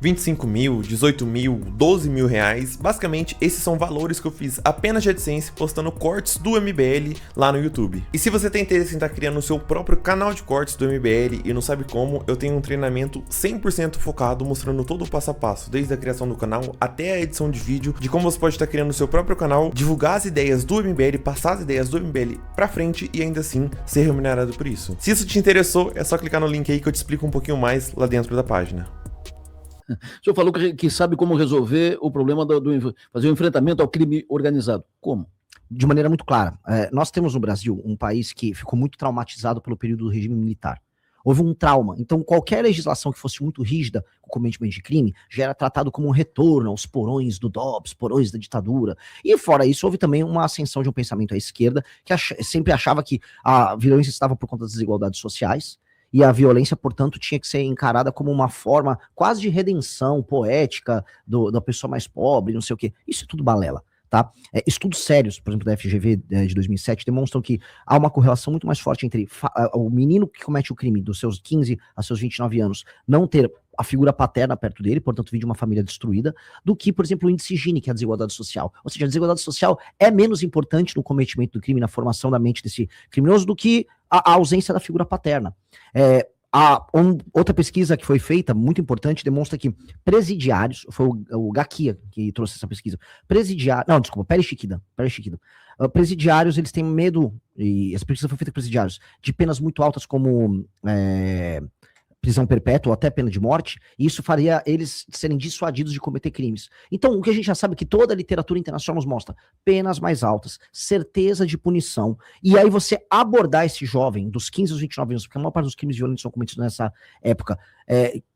25 mil, 18 mil, 12 mil reais, basicamente esses são valores que eu fiz apenas de AdSense postando cortes do MBL lá no YouTube. E se você tem interesse em estar criando o seu próprio canal de cortes do MBL e não sabe como, eu tenho um treinamento 100% focado mostrando todo o passo a passo, desde a criação do canal até a edição de vídeo, de como você pode estar criando o seu próprio canal, divulgar as ideias do MBL, passar as ideias do MBL pra frente e ainda assim ser remunerado por isso. Se isso te interessou, é só clicar no link aí que eu te explico um pouquinho mais lá dentro da página. O senhor falou que sabe como resolver o problema fazer o enfrentamento ao crime organizado. Como? De maneira muito clara. Nós temos no Brasil um país que ficou muito traumatizado pelo período do regime militar. Houve um trauma. Então, qualquer legislação que fosse muito rígida com o cometimento de crime já era tratado como um retorno aos porões do DOPS, porões da ditadura. E, fora isso, houve também uma ascensão de um pensamento à esquerda que sempre achava que a violência estava por conta das desigualdades sociais. E a violência, portanto, tinha que ser encarada como uma forma quase de redenção poética da pessoa mais pobre, não sei o quê. Isso é tudo balela, tá? Estudos sérios, por exemplo, da FGV de 2007, demonstram que há uma correlação muito mais forte entre o menino que comete o crime dos seus 15 a seus 29 anos não ter a figura paterna perto dele, portanto, vir de uma família destruída, do que, por exemplo, o índice Gini, que é a desigualdade social. Ou seja, a desigualdade social é menos importante no cometimento do crime, na formação da mente desse criminoso, do que a ausência da figura paterna. Outra pesquisa que foi feita, muito importante, demonstra que presidiários, foi o Gakia que trouxe essa pesquisa, Perichiquida. Presidiários, eles têm medo, e essa pesquisa foi feita com presidiários, de penas muito altas como prisão perpétua ou até pena de morte, e isso faria eles serem dissuadidos de cometer crimes. Então, o que a gente já sabe é que toda a literatura internacional nos mostra penas mais altas, certeza de punição, e aí você abordar esse jovem dos 15 aos 29 anos, porque a maior parte dos crimes violentos são cometidos nessa época,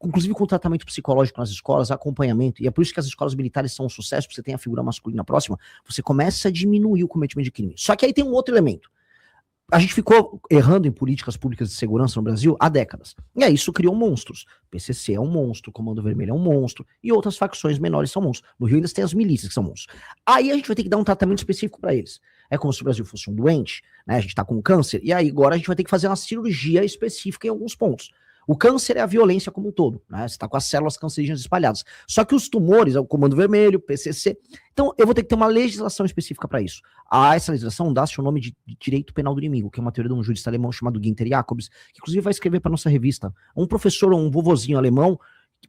inclusive com tratamento psicológico nas escolas, acompanhamento, e é por isso que as escolas militares são um sucesso, porque você tem a figura masculina próxima, você começa a diminuir o cometimento de crime. Só que aí tem um outro elemento. A gente ficou errando em políticas públicas de segurança no Brasil há décadas. E aí isso criou monstros. PCC é um monstro, Comando Vermelho é um monstro, e outras facções menores são monstros. No Rio ainda tem as milícias que são monstros. Aí a gente vai ter que dar um tratamento específico para eles. É como se o Brasil fosse um doente, né? A gente tá com câncer, e aí agora a gente vai ter que fazer uma cirurgia específica em alguns pontos. O câncer é a violência como um todo, né? Você está com as células cancerígenas espalhadas. Só que os tumores, é o Comando Vermelho, PCC. Então, eu vou ter que ter uma legislação específica para isso. Essa legislação dá-se o nome de Direito Penal do Inimigo, que é uma teoria de um jurista alemão chamado Günther Jacobs, que inclusive vai escrever para nossa revista. Um professor, um vovozinho alemão,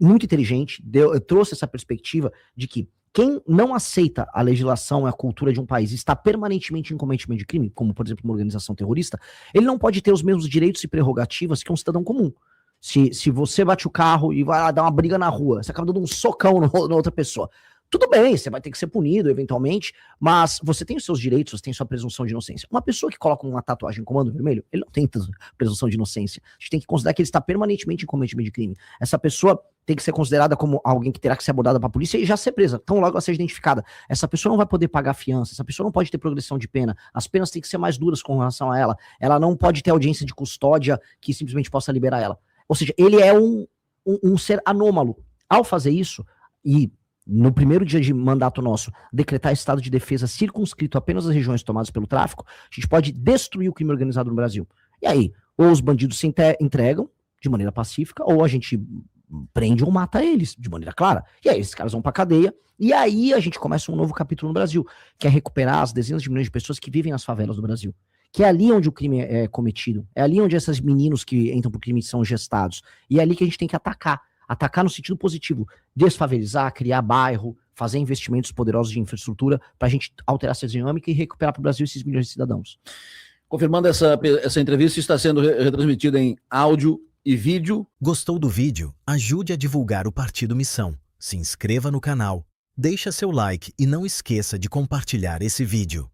muito inteligente, trouxe essa perspectiva de que quem não aceita a legislação e a cultura de um país e está permanentemente em cometimento de crime, como, por exemplo, uma organização terrorista, ele não pode ter os mesmos direitos e prerrogativas que um cidadão comum. Se você bate o carro e vai lá dar uma briga na rua, você acaba dando um socão na outra pessoa. Tudo bem, você vai ter que ser punido eventualmente, mas você tem os seus direitos, você tem sua presunção de inocência. Uma pessoa que coloca uma tatuagem em Comando Vermelho, ele não tem presunção de inocência. A gente tem que considerar que ele está permanentemente em cometimento de crime. Essa pessoa tem que ser considerada como alguém que terá que ser abordada para a polícia e já ser presa. Então logo ela seja identificada. Essa pessoa não vai poder pagar fiança, essa pessoa não pode ter progressão de pena, as penas têm que ser mais duras com relação a ela. Ela não pode ter audiência de custódia que simplesmente possa liberar ela. Ou seja, ele é um ser anômalo. Ao fazer isso, e no primeiro dia de mandato nosso, decretar estado de defesa circunscrito apenas às regiões tomadas pelo tráfico, a gente pode destruir o crime organizado no Brasil. E aí, ou os bandidos se entregam de maneira pacífica, ou a gente prende ou mata eles de maneira clara. E aí esses caras vão pra cadeia, e aí a gente começa um novo capítulo no Brasil, que é recuperar as dezenas de milhões de pessoas que vivem nas favelas do Brasil. Que é ali onde o crime é cometido, é ali onde esses meninos que entram pro crime são gestados, e é ali que a gente tem que atacar no sentido positivo, desfavelizar, criar bairro, fazer investimentos poderosos de infraestrutura pra gente alterar essa dinâmica e recuperar pro Brasil esses milhões de cidadãos. Confirmando, essa entrevista está sendo retransmitida em áudio e vídeo. Gostou do vídeo? Ajude a divulgar o Partido Missão. Se inscreva no canal, deixa seu like e não esqueça de compartilhar esse vídeo.